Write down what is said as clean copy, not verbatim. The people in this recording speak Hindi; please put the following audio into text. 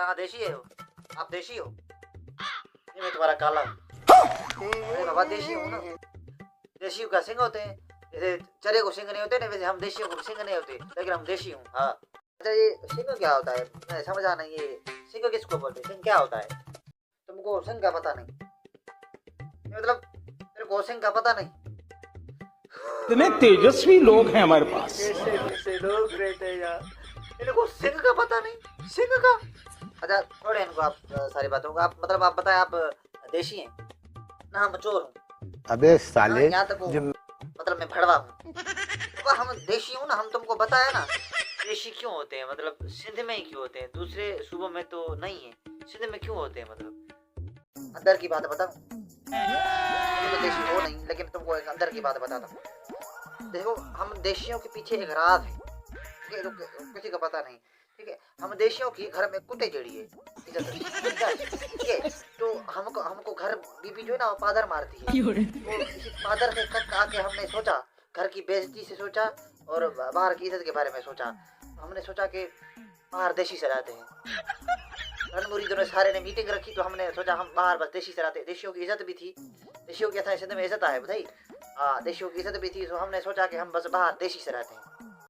कहाँ देशी है हो? आप देशी हो? नहीं मैं तुम्हारा काला हूँ। अरे बाबा देशी हूँ ना। देशियों का सिंग होते हैं, जैसे चरे को सिंग नहीं होते ना, वैसे हम देशियों को सिंग नहीं होते, लेकिन हम देशी हूँ। हाँ अच्छा ये सिंग क्या होता है? मैं समझा नहीं, ये सिंग किसको बोलते हैं? सिंग क्या होता है? तुमको सिंग का पता नहीं? मतलब तेरे को सिंग का पता नहीं? इतने तेजस्वी लोग हैं हमारे पास। कैसे कैसे लोग रहते हैं यार, इनको सिंग का पता नहीं, सिंग का। अच्छा छोड़े इनको आप सारी बातों का। आप मतलब आप बताएं, आप देशी हैं ना? हम चोर हूँ? अबे हाँ साले यहाँ तक जो मतलब मैं भड़वा हूँ। तो हम देशी हूँ ना, हम तुमको बताया ना। देशी क्यों होते हैं? मतलब सिंध में ही क्यों होते हैं? दूसरे सूबों में तो नहीं है, सिंध में क्यों होते हैं? मतलब अंदर की बात बताऊं? तुम तो देशी हो नहीं, लेकिन तुमको एक अंदर की बात बताता हूँ। देखो हम देशियों के पीछे एक राज है, ठीक है? किसी को पता नहीं, ठीक है? हम देशियों की घर में कुत्ते जड़ी है, ठीक है? ठीक है? तो हमको हमको घर बीबी जो है ना वो पादर मारती है। तो इसी पादर के तक आके हमने सोचा, घर की बेइज्जती से सोचा और बाहर की इज्जत के बारे में सोचा। तो हमने सोचा कि बाहर देशी से रहते हैं। रणमुरीदों ने सारे ने मीटिंग रखी, तो हमने सोचा हम बाहर बस देशी से रहते हैं। देशियों की इज्जत भी थी, देशियों की सिंध में इज्जत है भाई। हाँ देशियों की इज्जत भी थी, तो हमने सोचा कि हम बस बाहर देशी से रहते हैं।